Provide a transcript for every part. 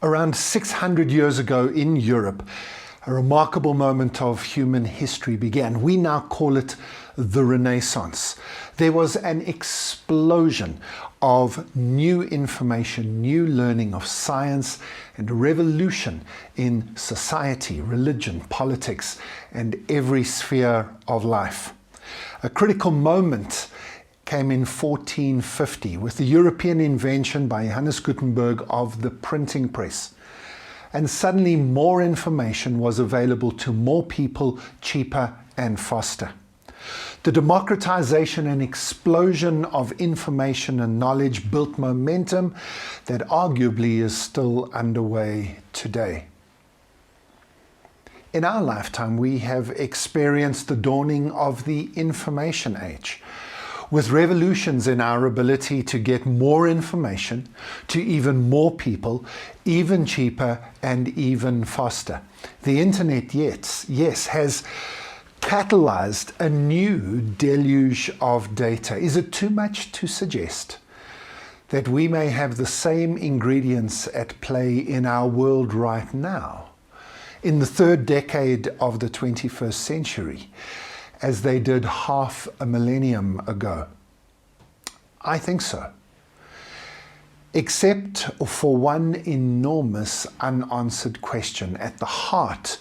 Around 600 years ago in Europe, a remarkable moment of human history began. We now call it the Renaissance. There was an explosion of new information, new learning of science, and a revolution in society, religion, politics, and every sphere of life. A critical moment came in 1450 with the European invention by Johannes Gutenberg of the printing press. And suddenly more information was available to more people, cheaper and faster. The democratization and explosion of information and knowledge built momentum that arguably is still underway today. In our lifetime, we have experienced the dawning of the information age, with revolutions in our ability to get more information to even more people, even cheaper and even faster. The internet, yes, has catalyzed a new deluge of data. Is it too much to suggest that we may have the same ingredients at play in our world right now, in the third decade of the 21st century, as they did half a millennium ago? I think so. Except for one enormous unanswered question at the heart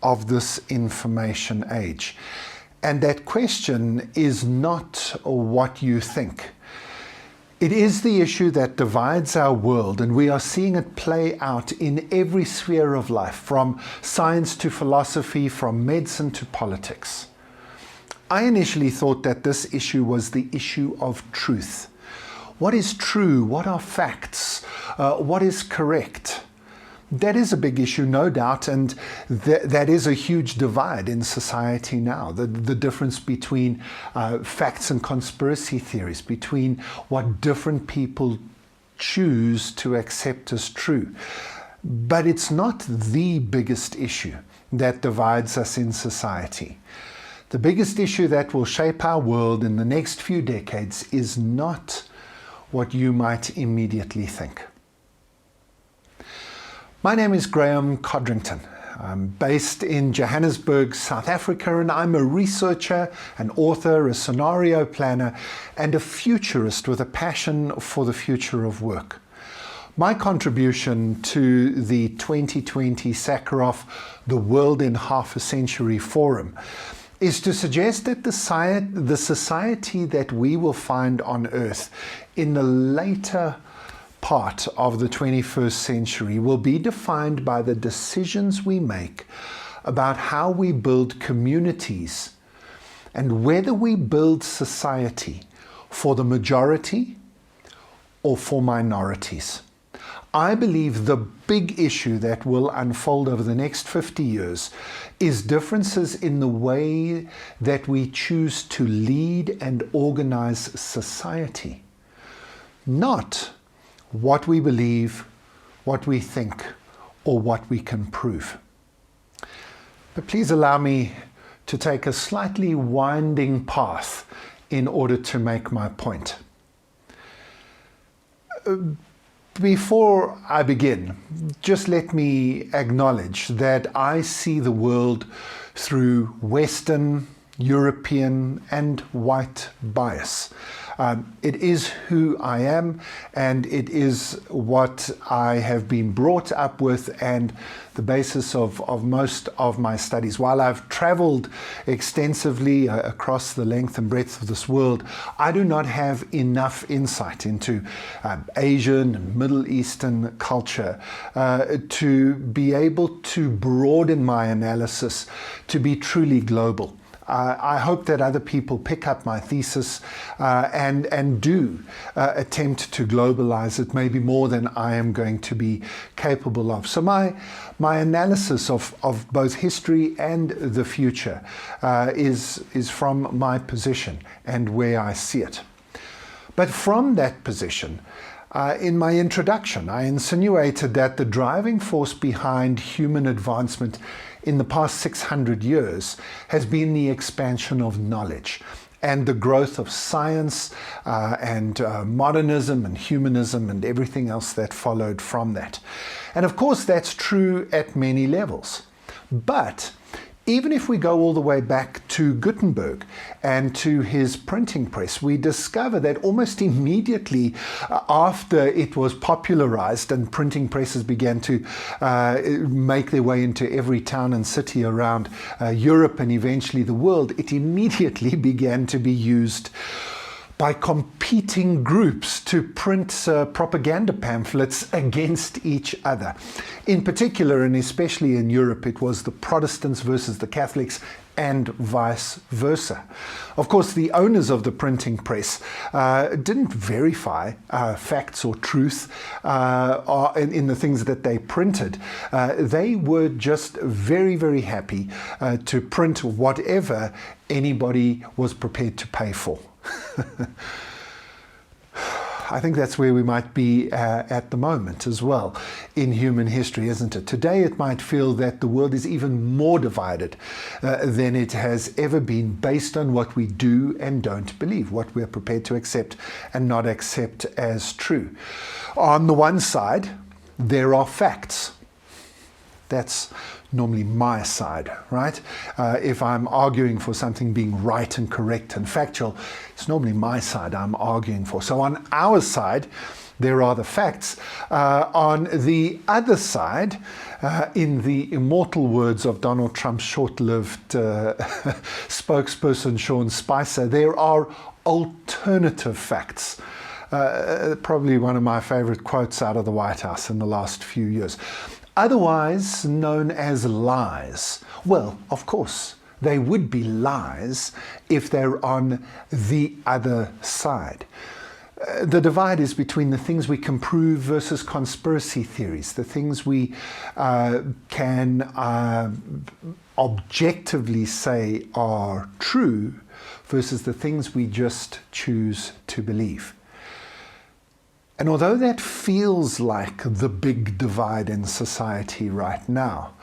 of this information age. And that question is not what you think. It is the issue that divides our world, and we are seeing it play out in every sphere of life, from science to philosophy, from medicine to politics. I initially thought that this issue was the issue of truth. What is true? What are facts? What is correct? That is a big issue, no doubt, and that is a huge divide in society now. The difference between facts and conspiracy theories, between what different people choose to accept as true. But it's not the biggest issue that divides us in society. The biggest issue that will shape our world in the next few decades is not what you might immediately think. My name is Graeme Codrington. I'm based in Johannesburg, South Africa, and I'm a researcher, an author, a scenario planner, and a futurist with a passion for the future of work. My contribution to the 2020 Sakharov The World in Half a Century Forum is to suggest that the society that we will find on Earth in the later part of the 21st century will be defined by the decisions we make about how we build communities and whether we build society for the majority or for minorities. I believe the big issue that will unfold over the next 50 years is differences in the way that we choose to lead and organize society. Not what we believe, what we think, or what we can prove. But please allow me to take a slightly winding path in order to make my point. Before I begin, just let me acknowledge that I see the world through Western, European, and white bias. It is who I am, and it is what I have been brought up with and the basis of most of my studies. While I've traveled extensively across the length and breadth of this world, I do not have enough insight into Asian and Middle Eastern culture to be able to broaden my analysis to be truly global. I hope that other people pick up my thesis and do attempt to globalize it, maybe more than I am going to be capable of. So my analysis of both history and the future is from my position and where I see it. But from that position, in my introduction, I insinuated that the driving force behind human advancement in the past 600 years has been the expansion of knowledge and the growth of science and modernism and humanism and everything else that followed from that. And of course, that's true at many levels. But even if we go all the way back to Gutenberg and to his printing press, we discover that almost immediately after it was popularized and printing presses began to make their way into every town and city around Europe and eventually the world, it immediately began to be used by competing groups to print propaganda pamphlets against each other. In particular, and especially in Europe, it was the Protestants versus the Catholics and vice versa. Of course, the owners of the printing press didn't verify facts or truth in the things that they printed. They were just very, very happy to print whatever anybody was prepared to pay for. I think that's where we might be at the moment as well in human history, isn't it? Today it might feel that the world is even more divided than it has ever been based on what we do and don't believe, what we're prepared to accept and not accept as true. On the one side, there are facts. That's normally my side, right? If I'm arguing for something being right and correct and factual, it's normally my side I'm arguing for. So on our side, there are the facts. On the other side, in the immortal words of Donald Trump's short-lived spokesperson, Sean Spicer, there are alternative facts. Probably one of my favorite quotes out of the White House in the last few years. Otherwise known as lies. Well, of course, they would be lies if they're on the other side. The divide is between the things we can prove versus conspiracy theories, the things we can objectively say are true versus the things we just choose to believe. And although that feels like the big divide in society right now,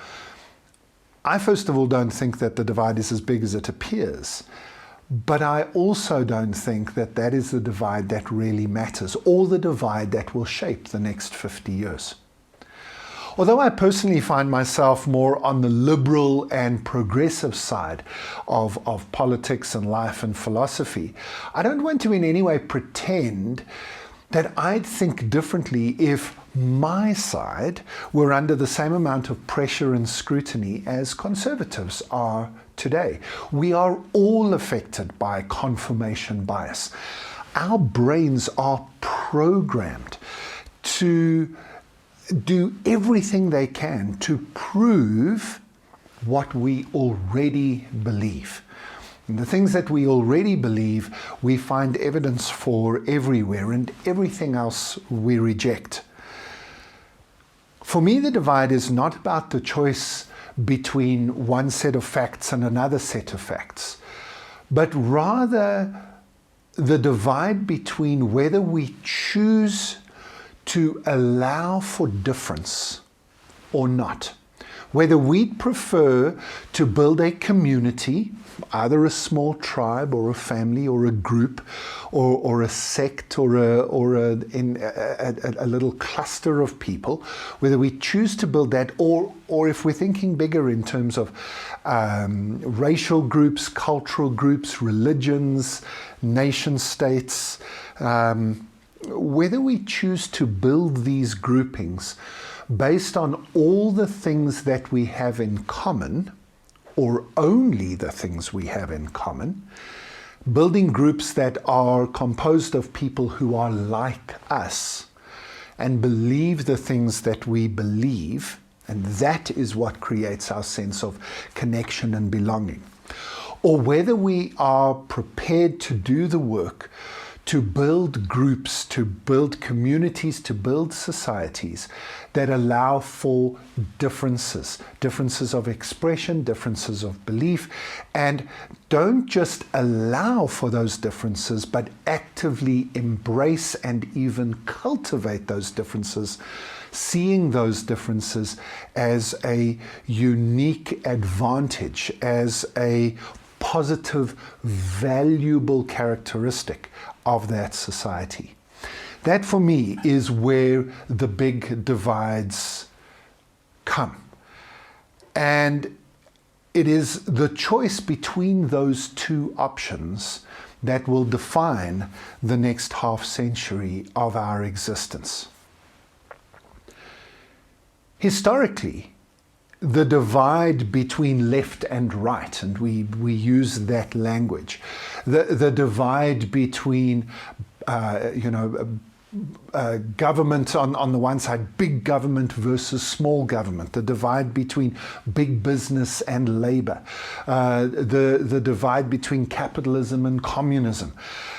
I first of all don't think that the divide is as big as it appears. But I also don't think that that is the divide that really matters, or the divide that will shape the next 50 years. Although I personally find myself more on the liberal and progressive side of politics and life and philosophy, I don't want to in any way pretend that I'd think differently if my side were under the same amount of pressure and scrutiny as conservatives are today. We are all affected by confirmation bias. Our brains are programmed to do everything they can to prove what we already believe. And the things that we already believe, we find evidence for everywhere, and everything else we reject. For me, the divide is not about the choice between one set of facts and another set of facts, but rather the divide between whether we choose to allow for difference or not. Whether we'd prefer to build a community, either a small tribe or a family or a group or a sect or a little cluster of people, whether we choose to build that or if we're thinking bigger in terms of racial groups, cultural groups, religions, nation states, whether we choose to build these groupings based on all the things that we have in common, or only the things we have in common, building groups that are composed of people who are like us and believe the things that we believe, and that is what creates our sense of connection and belonging. Or whether we are prepared to do the work to build groups, to build communities, to build societies that allow for differences of expression, differences of belief, and don't just allow for those differences, but actively embrace and even cultivate those differences, seeing those differences as a unique advantage, as a positive, valuable characteristic of that society. That for me is where the big divides come. And it is the choice between those two options that will define the next half century of our existence. Historically, the divide between left and right, and we use that language, the divide between government on the one side, big government versus small government, the divide between big business and labor, the divide between capitalism and communism,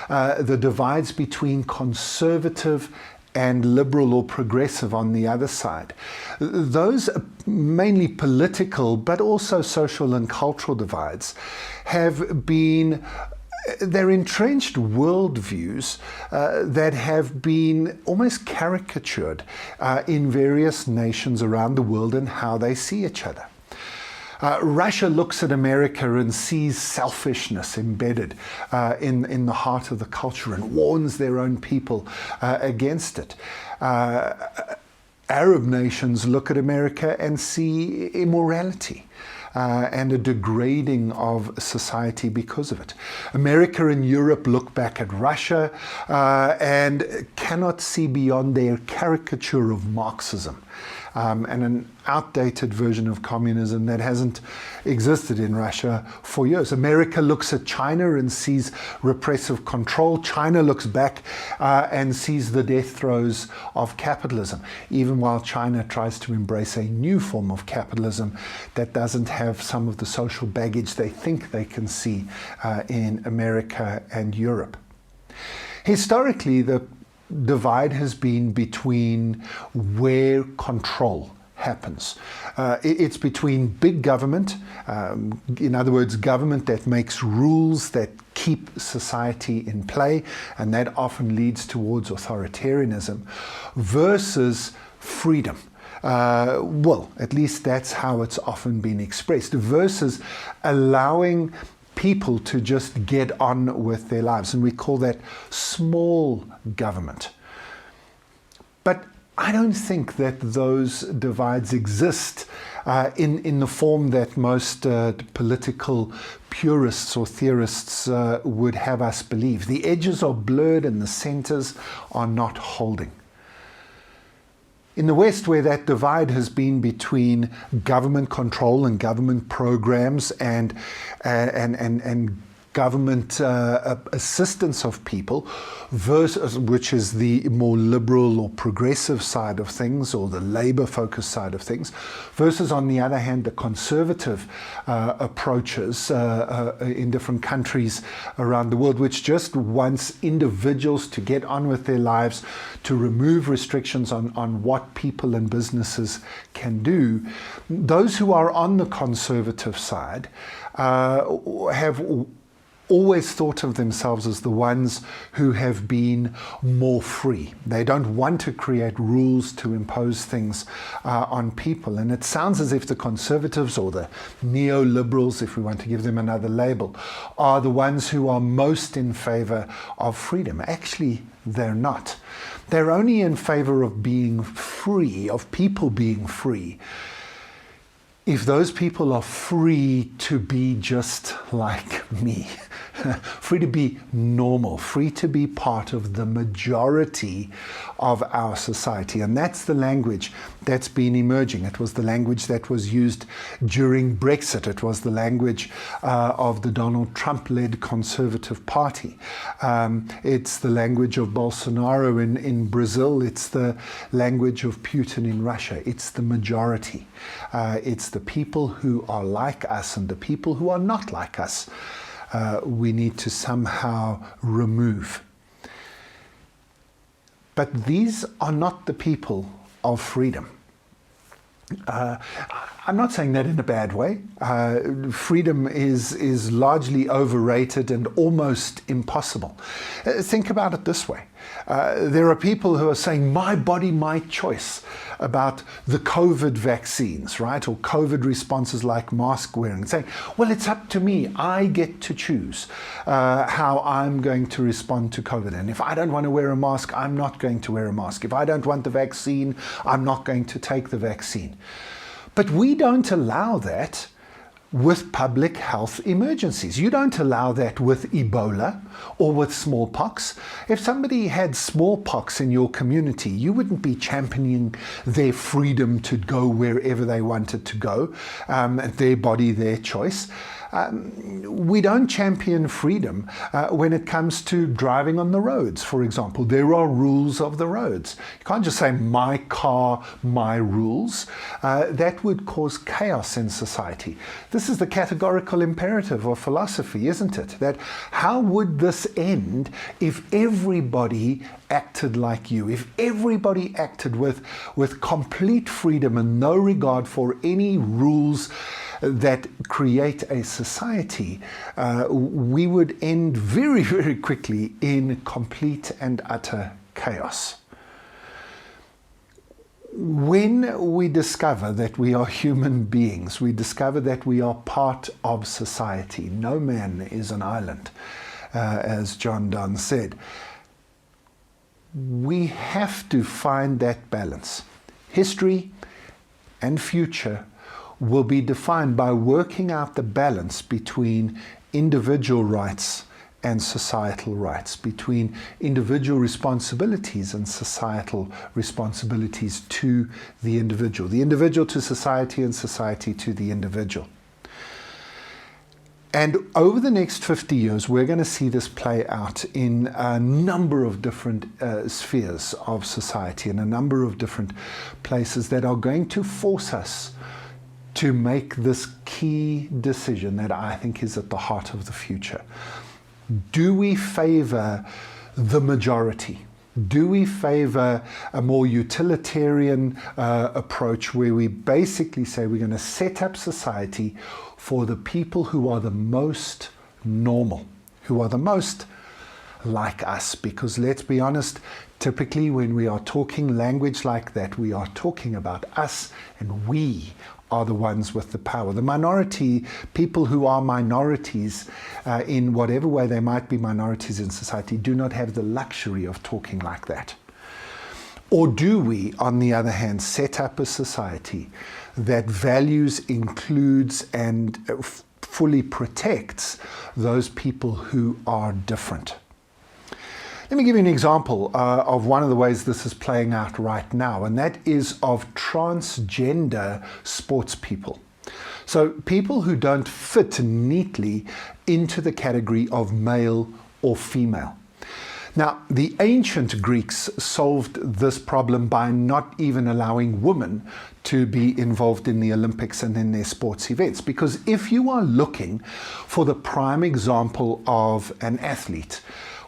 the divides between conservative and liberal or progressive on the other side. Those mainly political, but also social and cultural divides have been, they're entrenched worldviews that have been almost caricatured in various nations around the world and how they see each other. Russia looks at America and sees selfishness embedded in the heart of the culture and warns their own people against it. Arab nations look at America and see immorality and a degrading of society because of it. America and Europe look back at Russia and cannot see beyond their caricature of Marxism. And an outdated version of communism that hasn't existed in Russia for years. America looks at China and sees repressive control. China looks back and sees the death throes of capitalism, even while China tries to embrace a new form of capitalism that doesn't have some of the social baggage they think they can see in America and Europe. Historically, the divide has been between where control happens. It's between big government, in other words, government that makes rules that keep society in play, and that often leads towards authoritarianism, versus freedom. Well, at least that's how it's often been expressed, versus allowing people to just get on with their lives. And we call that small government. But I don't think that those divides exist in the form that most political purists or theorists would have us believe. The edges are blurred and the centers are not holding. In the West, where that divide has been between government control and government programs and government assistance of people, versus, which is the more liberal or progressive side of things, or the labor-focused side of things, versus, on the other hand, the conservative approaches in different countries around the world, which just wants individuals to get on with their lives, to remove restrictions on what people and businesses can do. Those who are on the conservative side have always thought of themselves as the ones who have been more free. They don't want to create rules to impose things on people. And it sounds as if the conservatives, or the neoliberals, if we want to give them another label, are the ones who are most in favor of freedom. Actually, they're not. They're only in favor of being free, of people being free, if those people are free to be just like me, free to be normal, free to be part of the majority of our society. And that's the language that's been emerging. It was the language that was used during Brexit. It was the language of the Donald Trump-led Conservative Party. It's the language of Bolsonaro in Brazil. It's the language of Putin in Russia. It's the majority. It's the people who are like us and the people who are not like us. We need to somehow remove. But these are not the people of freedom. I'm not saying that in a bad way. Freedom is largely overrated and almost impossible. Think about it this way. There are people who are saying, my body, my choice, about the COVID vaccines, right? Or COVID responses like mask wearing, saying, well, it's up to me. I get to choose how I'm going to respond to COVID. And if I don't want to wear a mask, I'm not going to wear a mask. If I don't want the vaccine, I'm not going to take the vaccine. But we don't allow that with public health emergencies. You don't allow that with Ebola or with smallpox. If somebody had smallpox in your community, you wouldn't be championing their freedom to go wherever they wanted to go, their body, their choice. We don't champion freedom when it comes to driving on the roads, for example. There are rules of the roads. You can't just say, my car, my rules. That would cause chaos in society. This is the categorical imperative of philosophy, isn't it? That how would this end if everybody acted like you, if everybody acted with complete freedom and no regard for any rules that create a society? We would end very, very quickly in complete and utter chaos. When we discover that we are human beings, we discover that we are part of society. No man is an island, as John Donne said. We have to find that balance. History and future will be defined by working out the balance between individual rights and societal rights, between individual responsibilities and societal responsibilities to the individual to society, and society to the individual. And over the next 50 years, we're going to see this play out in a number of different spheres of society, in a number of different places that are going to force us to make this key decision that I think is at the heart of the future. Do we favor the majority? Do we favor a more utilitarian approach where we basically say we're going to set up society for the people who are the most normal, who are the most like us? Because let's be honest, typically when we are talking language like that, we are talking about us, and we are the ones with the power. The minority, people who are minorities in whatever way they might be minorities in society, do not have the luxury of talking like that. Or do we, on the other hand, set up a society that values, includes, and fully protects those people who are different? Let me give you an example of one of the ways this is playing out right now, and that is of transgender sports people. So people who don't fit neatly into the category of male or female. Now, the ancient Greeks solved this problem by not even allowing women to be involved in the Olympics and in their sports events. Because if you are looking for the prime example of an athlete,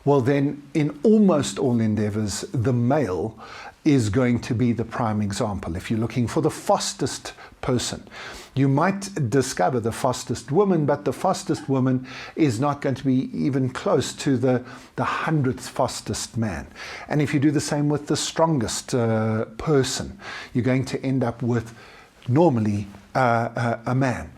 well then in almost all endeavors, the male is going to be the prime example. If you're looking for the fastest person, you might discover the fastest woman, but the fastest woman is not going to be even close to the 100th fastest man. And if you do the same with the strongest person, you're going to end up with normally a man.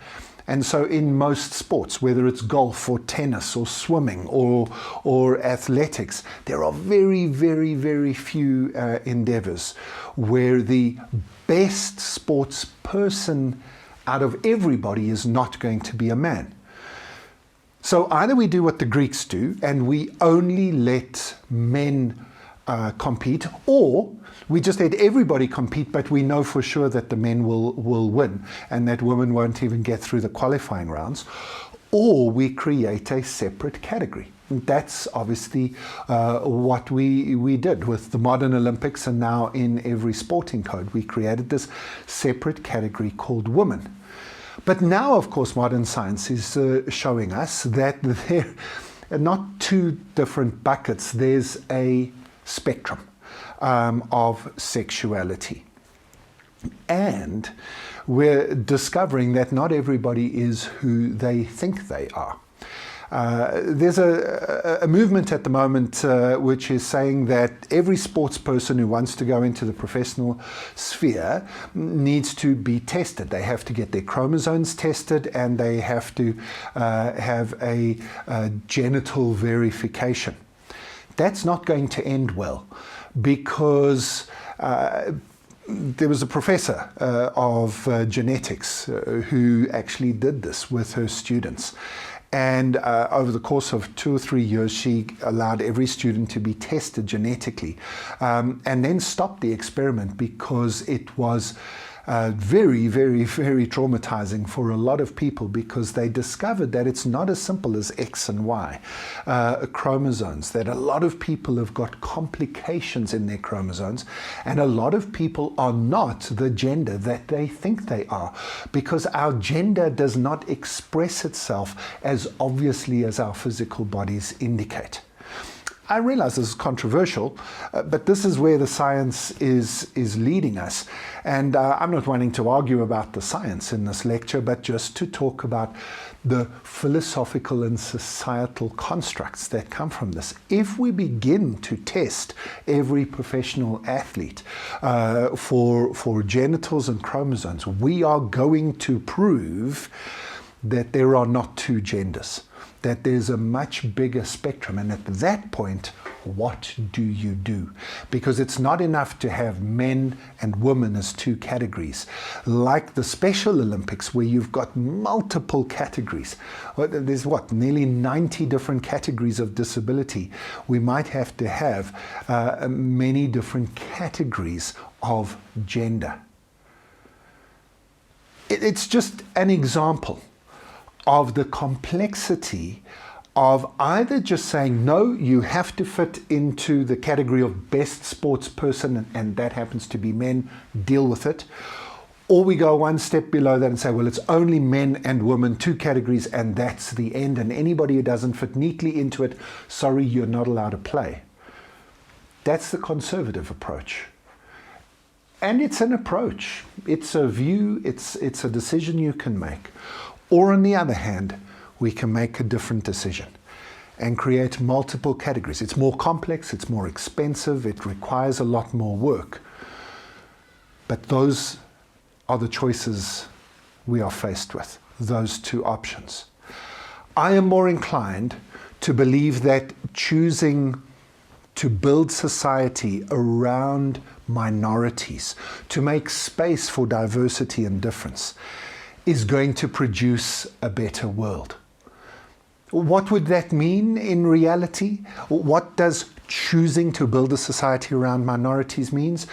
And so in most sports, whether it's golf or tennis or swimming or athletics, there are very, very, very few endeavors where the best sports person out of everybody is not going to be a man. So either we do what the Greeks do and we only let men compete, or we just let everybody compete, but we know for sure that the men will win and that women won't even get through the qualifying rounds, or we create a separate category. And that's obviously what we did with the modern Olympics, and now in every sporting code we created this separate category called women. But now, of course, modern science is showing us that there are not two different buckets, there's a spectrum of sexuality. And we're discovering that not everybody is who they think they are. There's a movement at the moment which is saying that every sports person who wants to go into the professional sphere needs to be tested. They have to get their chromosomes tested, and they have to have a genital verification. That's not going to end well, because there was a professor of genetics who actually did this with her students. And over the course of 2 or 3 years, she allowed every student to be tested genetically, and then stopped the experiment because it was very, very, very traumatizing for a lot of people, because they discovered that it's not as simple as X and Y chromosomes, that a lot of people have got complications in their chromosomes, and a lot of people are not the gender that they think they are, because our gender does not express itself as obviously as our physical bodies indicate. I realize this is controversial, but this is where the science is leading us. And I'm not wanting to argue about the science in this lecture, but just to talk about the philosophical and societal constructs that come from this. If we begin to test every professional athlete for genitals and chromosomes, we are going to prove that there are not two genders, that there's a much bigger spectrum. And at that point, what do you do? Because it's not enough to have men and women as two categories. Like the Special Olympics, where you've got multiple categories. There's nearly 90 different categories of disability. We might have to have many different categories of gender. It's just an example of the complexity of either just saying, no, you have to fit into the category of best sports person, and that happens to be men, deal with it. Or we go one step below that and say, well, it's only men and women, two categories, and that's the end. And anybody who doesn't fit neatly into it, sorry, you're not allowed to play. That's the conservative approach. And it's an approach. It's a view. It's a decision you can make. Or on the other hand, we can make a different decision and create multiple categories. It's more complex, it's more expensive, it requires a lot more work. But those are the choices we are faced with, those two options. I am more inclined to believe that choosing to build society around minorities, to make space for diversity and difference, is going to produce a better world. What would that mean in reality? What does choosing to build a society around minorities means?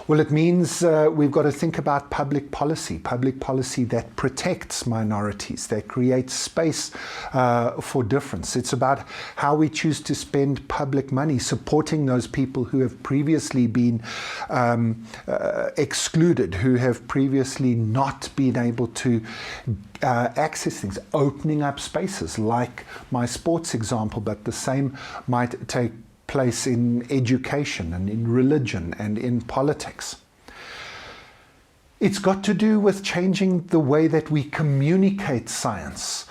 Well, it means we've got to think about public policy that protects minorities, that creates space for difference. It's about how we choose to spend public money, supporting those people who have previously been excluded, who have previously not been able to access things, opening up spaces like my sports example, but the same might take place in education and in religion and in politics. It's got to do with changing the way that we communicate science.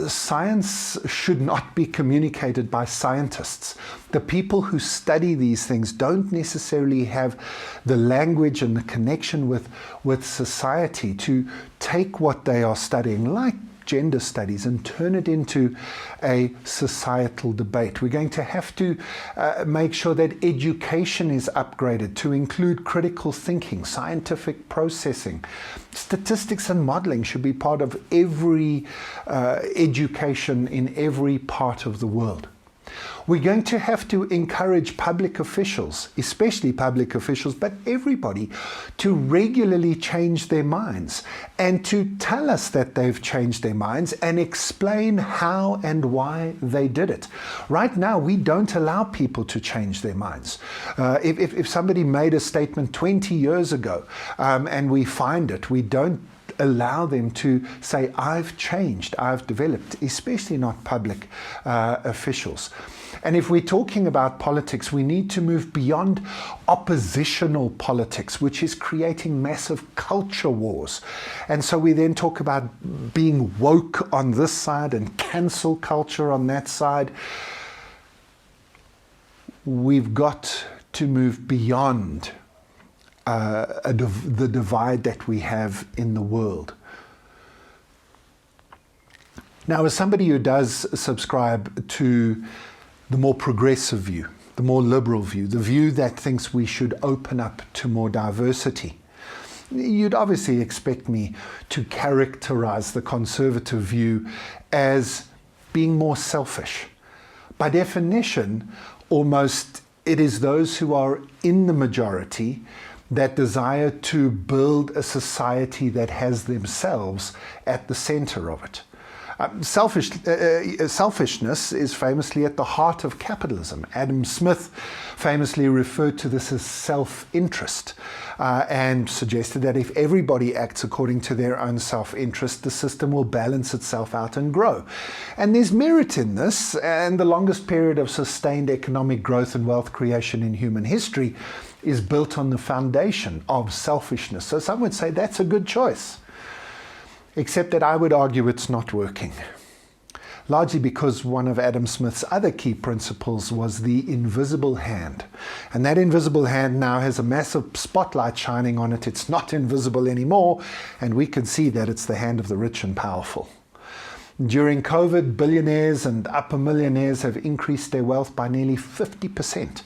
Science should not be communicated by scientists. The people who study these things don't necessarily have the language and the connection with society to take what they are studying, like gender studies, and turn it into a societal debate. We're going to have to make sure that education is upgraded to include critical thinking, scientific processing. Statistics and modeling should be part of every education in every part of the world. We're going to have to encourage public officials, especially public officials, but everybody, to regularly change their minds and to tell us that they've changed their minds and explain how and why they did it. Right now, we don't allow people to change their minds. If somebody made a statement 20 years ago and we find it, we don't allow them to say, I've changed, I've developed, especially not public officials. And if we're talking about politics, we need to move beyond oppositional politics, which is creating massive culture wars. And so we then talk about being woke on this side and cancel culture on that side. We've got to move beyond the divide that we have in the world. Now, as somebody who does subscribe to the more progressive view, the more liberal view, the view that thinks we should open up to more diversity. You'd obviously expect me to characterize the conservative view as being more selfish. By definition, almost it is those who are in the majority that desire to build a society that has themselves at the center of it. Selfishness is famously at the heart of capitalism. Adam Smith famously referred to this as self-interest and suggested that if everybody acts according to their own self-interest, the system will balance itself out and grow. And there's merit in this, and the longest period of sustained economic growth and wealth creation in human history is built on the foundation of selfishness. So some would say that's a good choice. Except that I would argue it's not working. Largely because one of Adam Smith's other key principles was the invisible hand. And that invisible hand now has a massive spotlight shining on it. It's not invisible anymore, and we can see that it's the hand of the rich and powerful. During COVID, billionaires and upper millionaires have increased their wealth by nearly 50%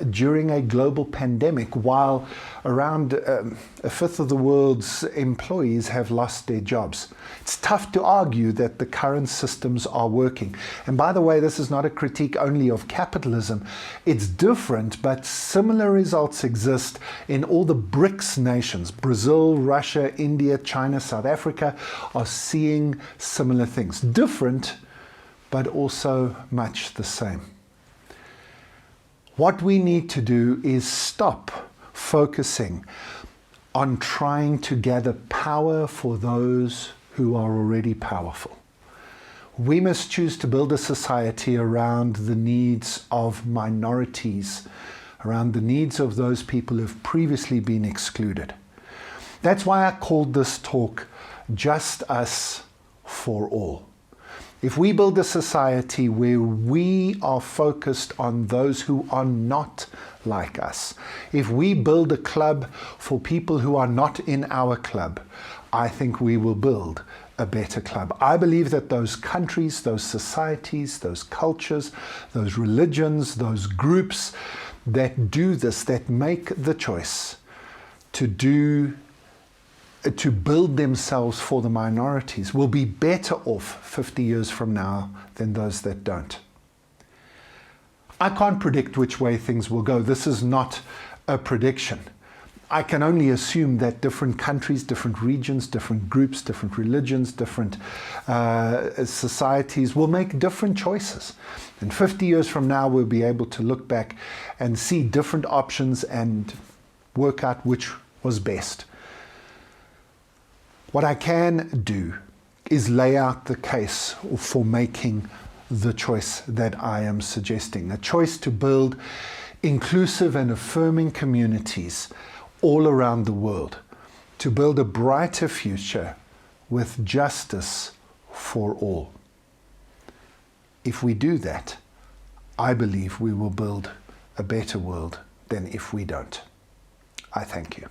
during a global pandemic, while around a fifth of the world's employees have lost their jobs. It's tough to argue that the current systems are working. And by the way, this is not a critique only of capitalism. It's different, but similar results exist in all the BRICS nations. Brazil, Russia, India, China, South Africa are seeing similar things. Different, but also much the same. What we need to do is stop focusing on trying to gather power for those who are already powerful. We must choose to build a society around the needs of minorities, around the needs of those people who have previously been excluded. That's why I called this talk Just Us for All. If we build a society where we are focused on those who are not like us, if we build a club for people who are not in our club, I think we will build a better club. I believe that those countries, those societies, those cultures, those religions, those groups that do this, that make the choice to build themselves for the minorities, will be better off 50 years from now than those that don't. I can't predict which way things will go. This is not a prediction. I can only assume that different countries, different regions, different groups, different religions, different societies will make different choices. And 50 years from now, we'll be able to look back and see different options and work out which was best. What I can do is lay out the case for making the choice that I am suggesting, a choice to build inclusive and affirming communities all around the world, to build a brighter future with justice for all. If we do that, I believe we will build a better world than if we don't. I thank you.